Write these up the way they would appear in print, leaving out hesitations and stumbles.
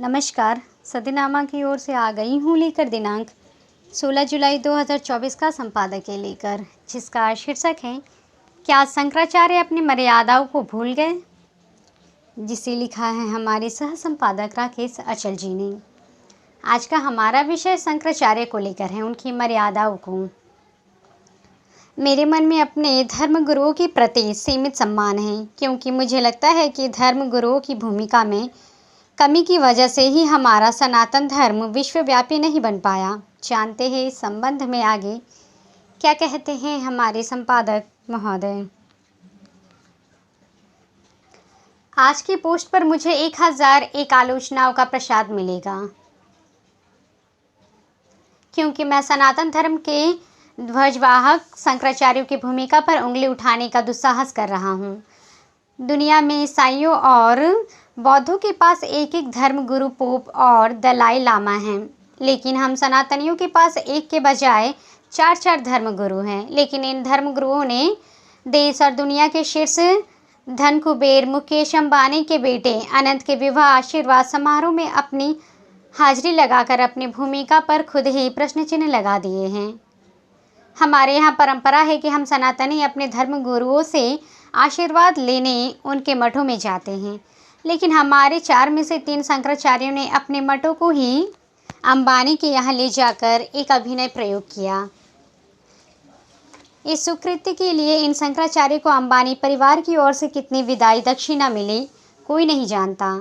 नमस्कार। सदीनामा की ओर से आ गई हूँ लेकर दिनांक 16 जुलाई 2024 का संपादकीय लेकर, जिसका शीर्षक है क्या शंकराचार्य अपनी मर्यादाओं को भूल गए, जिसे लिखा है हमारे सह संपादक राकेश अचल जी ने। आज का हमारा विषय शंकराचार्य को लेकर है, उनकी मर्यादाओं को। मेरे मन में अपने धर्म गुरुओं के प्रति सीमित सम्मान है, क्योंकि मुझे लगता है कि धर्म गुरुओं की भूमिका में कमी की वजह से ही हमारा सनातन धर्म विश्वव्यापी नहीं बन पाया। जानते हैं इस संबंध में आगे क्या कहते हैं हमारे संपादक महोदय। आज की पोस्ट पर मुझे 1001 आलोचनाओं का प्रसाद मिलेगा, क्योंकि मैं सनातन धर्म के ध्वजवाहक शंकराचार्यों की भूमिका पर उंगली उठाने का दुस्साहस कर रहा हूँ। दुनिया में ईसाइयों और बौद्धों के पास एक एक धर्म गुरु पोप और दलाई लामा हैं, लेकिन हम सनातनियों के पास एक के बजाय चार चार धर्म गुरु हैं। लेकिन इन धर्म गुरुओं ने देश और दुनिया के शीर्ष धन कुबेर मुकेश अंबानी के बेटे अनंत के विवाह आशीर्वाद समारोह में अपनी हाजिरी लगाकर अपनी भूमिका पर खुद ही प्रश्न चिन्ह लगा दिए हैं। हमारे यहाँ परंपरा है कि हम सनातनी अपने धर्म गुरुओं से आशीर्वाद लेने उनके मठों में जाते हैं, लेकिन हमारे 4 में से 3 शंकराचार्यों ने अपने मठों को ही अंबानी के यहाँ ले जाकर एक अभिनय प्रयोग किया। इस सुकृत्य के लिए इन शंकराचार्य को अंबानी परिवार की ओर से कितनी विदाई दक्षिणा मिली, कोई नहीं जानता,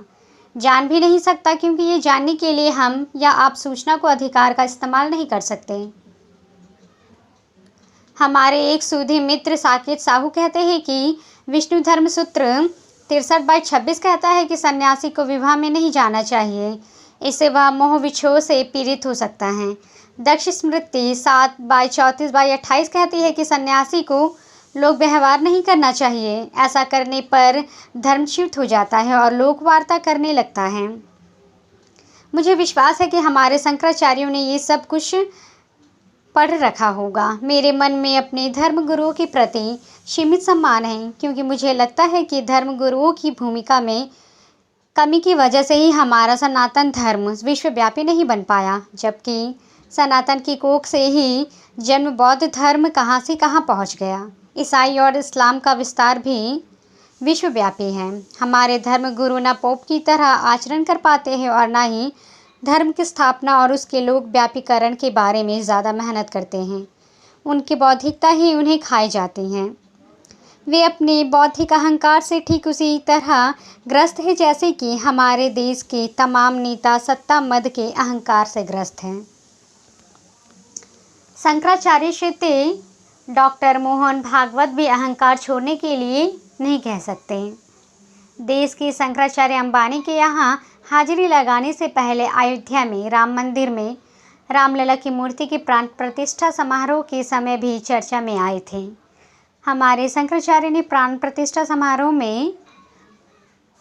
जान भी नहीं सकता, क्योंकि ये जानने के लिए हम या आप सूचना को अधिकार का इस्तेमाल नहीं कर सकते। हमारे एक सूधी मित्र साकेत साहू कहते हैं कि विष्णु धर्म सूत्र 63/26 कहता है कि सन्यासी को विवाह में नहीं जाना चाहिए, इससे वह मोह विछोह से पीड़ित हो सकता है। दक्ष स्मृति 7/34/28 कहती है कि सन्यासी को लोक व्यवहार नहीं करना चाहिए, ऐसा करने पर धर्मच्युत हो जाता है और लोक वार्ता करने लगता है। मुझे विश्वास है कि हमारे शंकराचार्यों ने ये सब कुछ पढ़ रखा होगा। मेरे मन में अपने धर्म गुरुओं के प्रति सीमित सम्मान है, क्योंकि मुझे लगता है कि धर्म गुरुओं की भूमिका में कमी की वजह से ही हमारा सनातन धर्म विश्वव्यापी नहीं बन पाया, जबकि सनातन की कोख से ही जन्म बौद्ध धर्म कहाँ से कहाँ पहुँच गया। ईसाई और इस्लाम का विस्तार भी विश्वव्यापी है। हमारे धर्म गुरु न पोप की तरह आचरण कर पाते हैं और न ही धर्म की स्थापना और उसके लोक व्यापीकरण के बारे में ज़्यादा मेहनत करते हैं। उनकी बौद्धिकता ही उन्हें खाई जाती हैं। वे अपने बौद्धिक अहंकार से ठीक उसी तरह ग्रस्त है जैसे कि हमारे देश के तमाम नेता सत्ता मद के अहंकार से ग्रस्त हैं। शंकराचार्य से डॉक्टर मोहन भागवत भी अहंकार छोड़ने के लिए नहीं कह सकते। देश के शंकराचार्य अंबानी के यहाँ हाजिरी लगाने से पहले अयोध्या में राम मंदिर में रामलला की मूर्ति की प्राण प्रतिष्ठा समारोह के समय भी चर्चा में आए थे। हमारे शंकराचार्य ने प्राण प्रतिष्ठा समारोह में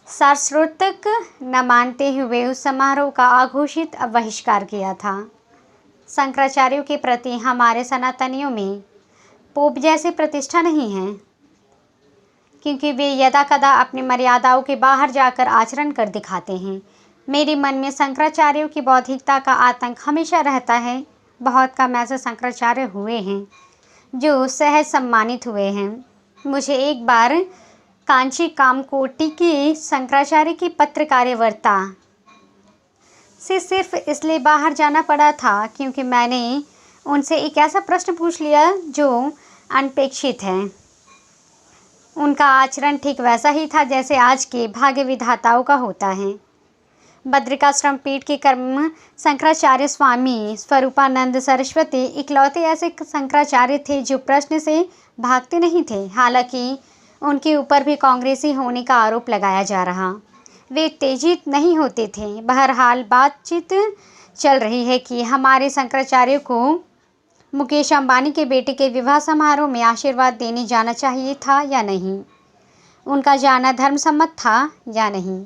सारस्वतक न मानते हुए उस समारोह का अघोषित बहिष्कार किया था। शंकराचार्यों के प्रति हमारे सनातनियों में पोप जैसे प्रतिष्ठा नहीं है, क्योंकि वे यदा कदा अपनी मर्यादाओं के बाहर जाकर आचरण कर दिखाते हैं। मेरे मन में शंकराचार्यों की बौद्धिकता का आतंक हमेशा रहता है। बहुत कम ऐसे शंकराचार्य हुए हैं जो सहज सम्मानित हुए हैं। मुझे एक बार कांची कामकोटि के शंकराचार्य की पत्रकारिता से सिर्फ इसलिए बाहर जाना पड़ा था क्योंकि मैंने उनसे एक ऐसा प्रश्न पूछ लिया जो अनपेक्षित है। उनका आचरण ठीक वैसा ही था जैसे आज के भाग्य विधाताओं का होता है। बद्रिकाश्रम पीठ के कर्म शंकराचार्य स्वामी स्वरूपानंद सरस्वती इकलौते ऐसे शंकराचार्य थे जो प्रश्न से भागते नहीं थे। हालांकि उनके ऊपर भी कांग्रेसी होने का आरोप लगाया जा रहा, वे उत्तेजित नहीं होते थे। बहरहाल बातचीत चल रही है कि हमारे शंकराचार्य को मुकेश अंबानी के बेटे के विवाह समारोह में आशीर्वाद देने जाना चाहिए था या नहीं, उनका जाना धर्मसम्मत था या नहीं।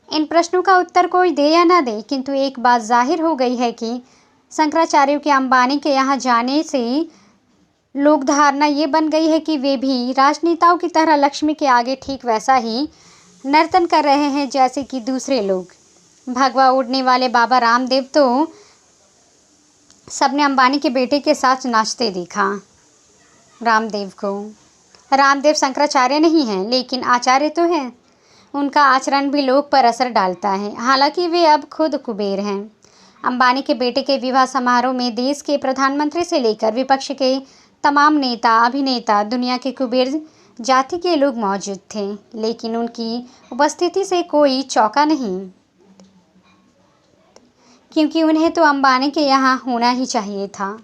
इन प्रश्नों का उत्तर कोई दे या ना दे, किंतु एक बात जाहिर हो गई है कि शंकराचार्यों के अंबानी के यहाँ जाने से लोक धारणा ये बन गई है कि वे भी राजनेताओं की तरह लक्ष्मी के आगे ठीक वैसा ही नर्तन कर रहे हैं जैसे कि दूसरे लोग। भगवा उड़ने वाले बाबा रामदेव तो सबने अंबानी के बेटे के साथ नाचते देखा। रामदेव को रामदेव शंकराचार्य नहीं हैं, लेकिन आचार्य तो हैं। उनका आचरण भी लोग पर असर डालता है। हालांकि वे अब खुद कुबेर हैं। अंबानी के बेटे के विवाह समारोह में देश के प्रधानमंत्री से लेकर विपक्ष के तमाम नेता, अभिनेता, दुनिया के कुबेर जाति के लोग मौजूद थे, लेकिन उनकी उपस्थिति से कोई चौंका नहीं, क्योंकि उन्हें तो अंबानी के यहाँ होना ही चाहिए था।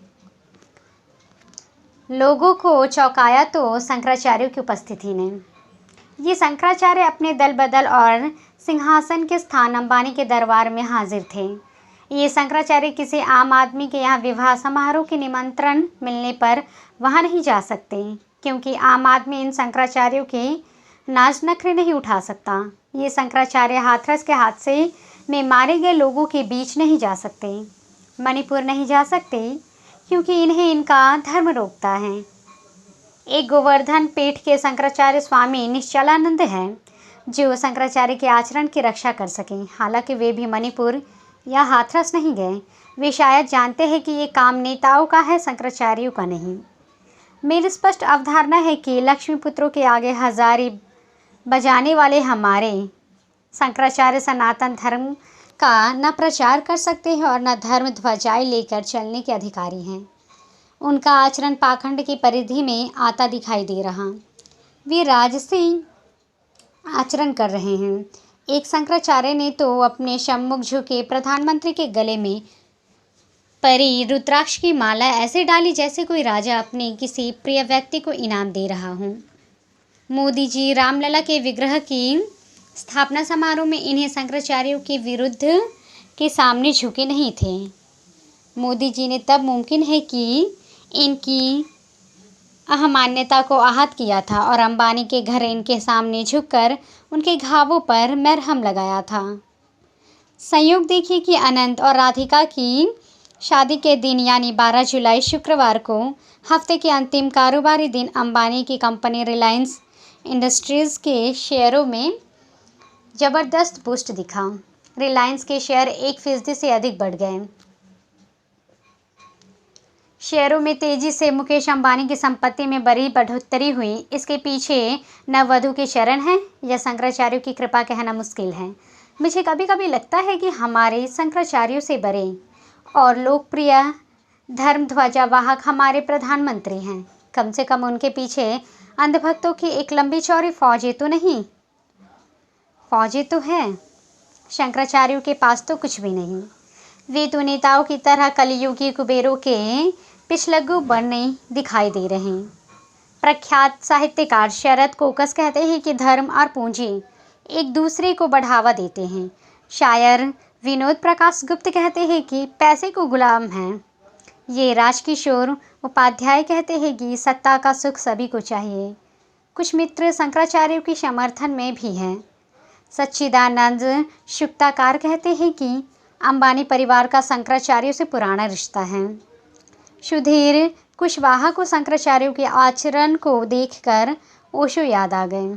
लोगों को चौंकाया तो शंकराचार्य की उपस्थिति ने। ये शंकराचार्य अपने दल बदल और सिंहासन के स्थान अंबानी के दरबार में हाजिर थे। ये शंकराचार्य किसी आम आदमी के यहाँ विवाह समारोह के निमंत्रण मिलने पर वहाँ नहीं जा सकते, क्योंकि आम आदमी इन शंकराचार्यों के नाच नखरे नहीं उठा सकता। ये शंकराचार्य हाथरस के हादसे में मारे गए लोगों के बीच नहीं जा सकते, मणिपुर नहीं जा सकते, क्योंकि इन्हें इनका धर्म रोकता है। एक गोवर्धन पेठ के शंकराचार्य स्वामी निश्चलानंद हैं, जो शंकराचार्य के आचरण की रक्षा कर सकें। हालांकि वे भी मणिपुर या हाथरस नहीं गए। वे शायद जानते हैं कि ये काम नेताओं का है, शंकराचार्यों का नहीं। मेरी स्पष्ट अवधारणा है कि लक्ष्मीपुत्रों के आगे हजारी बजाने वाले हमारे शंकराचार्य सनातन धर्म का न प्रचार कर सकते हैं और न धर्म ध्वजाएं लेकर चलने के अधिकारी हैं। उनका आचरण पाखंड की परिधि में आता दिखाई दे रहा। वे राजसी आचरण कर रहे हैं। एक शंकराचार्य ने तो अपने सम्मुख झुके प्रधानमंत्री के गले में परी रुद्राक्ष की माला ऐसे डाली जैसे कोई राजा अपने किसी प्रिय व्यक्ति को इनाम दे रहा हो। मोदी जी रामलला के विग्रह की स्थापना समारोह में इन्हें शंकराचार्यों के विरुद्ध के सामने झुके नहीं थे। मोदी जी ने तब मुमकिन है कि इनकी अहमान्यता को आहत किया था और अंबानी के घर इनके सामने झुककर उनके घावों पर मरहम लगाया था। संयोग देखिए कि अनंत और राधिका की शादी के दिन यानी 12 जुलाई शुक्रवार को हफ्ते के अंतिम कारोबारी दिन अंबानी की कंपनी रिलायंस इंडस्ट्रीज़ के शेयरों में ज़बरदस्त बूस्ट दिखा। रिलायंस के शेयर 1% से अधिक बढ़ गए। शेयरों में तेजी से मुकेश अंबानी की संपत्ति में बड़ी बढ़ोतरी हुई। इसके पीछे नववधु के चरण हैं या शंकराचार्यों की कृपा कहना मुश्किल है। मुझे कभी कभी लगता है कि हमारे शंकराचार्यों से बड़े और लोकप्रिय धर्म ध्वजावाहक हमारे प्रधानमंत्री हैं। कम से कम उनके पीछे अंधभक्तों की एक लंबी चौड़ी फौजें तो नहीं। फौजें तो है, शंकराचार्यों के पास तो कुछ भी नहीं। वे तो नेताओं की तरह कलियुगी कुबेरों के पिछलग्गू बने दिखाई दे रहे हैं। प्रख्यात साहित्यकार शरद कोकस कहते हैं कि धर्म और पूंजी एक दूसरे को बढ़ावा देते हैं। शायर विनोद प्रकाश गुप्त कहते हैं कि पैसे को गुलाम हैं। ये राजकिशोर उपाध्याय कहते हैं कि सत्ता का सुख सभी को चाहिए। कुछ मित्र शंकराचार्यों के समर्थन में भी हैं। सच्चिदानंद शुक्ताकार कहते हैं कि अंबानी परिवार का शंकराचार्यों से पुराना रिश्ता है। सुधीर कुशवाहा को शंकराचार्यों के आचरण को देखकर ओशो याद आ गए।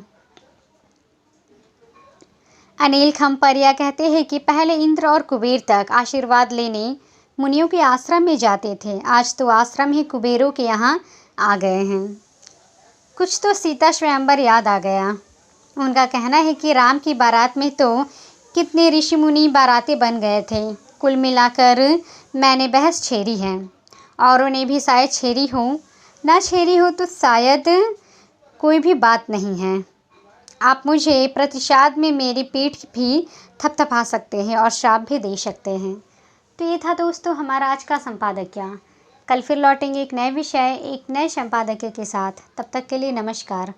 अनिल खम्परिया कहते हैं कि पहले इंद्र और कुबेर तक आशीर्वाद लेने मुनियों के आश्रम में जाते थे, आज तो आश्रम ही कुबेरों के यहाँ आ गए हैं। कुछ तो सीता स्वयंवर याद आ गया। उनका कहना है कि राम की बारात में तो कितने ऋषि मुनि बारातें बन गए थे। कुल मिलाकर मैंने बहस छेड़ी है, औरों ने भी शायद छेड़ी हो, ना छेड़ी हो तो शायद कोई भी बात नहीं है। आप मुझे प्रतिशाद में मेरी पीठ भी थपथपा सकते हैं और श्राप भी दे सकते हैं। तो ये था दोस्तों हमारा आज का संपादकीय। कल फिर लौटेंगे एक नए विषय, एक नए संपादकीय के साथ। तब तक के लिए नमस्कार।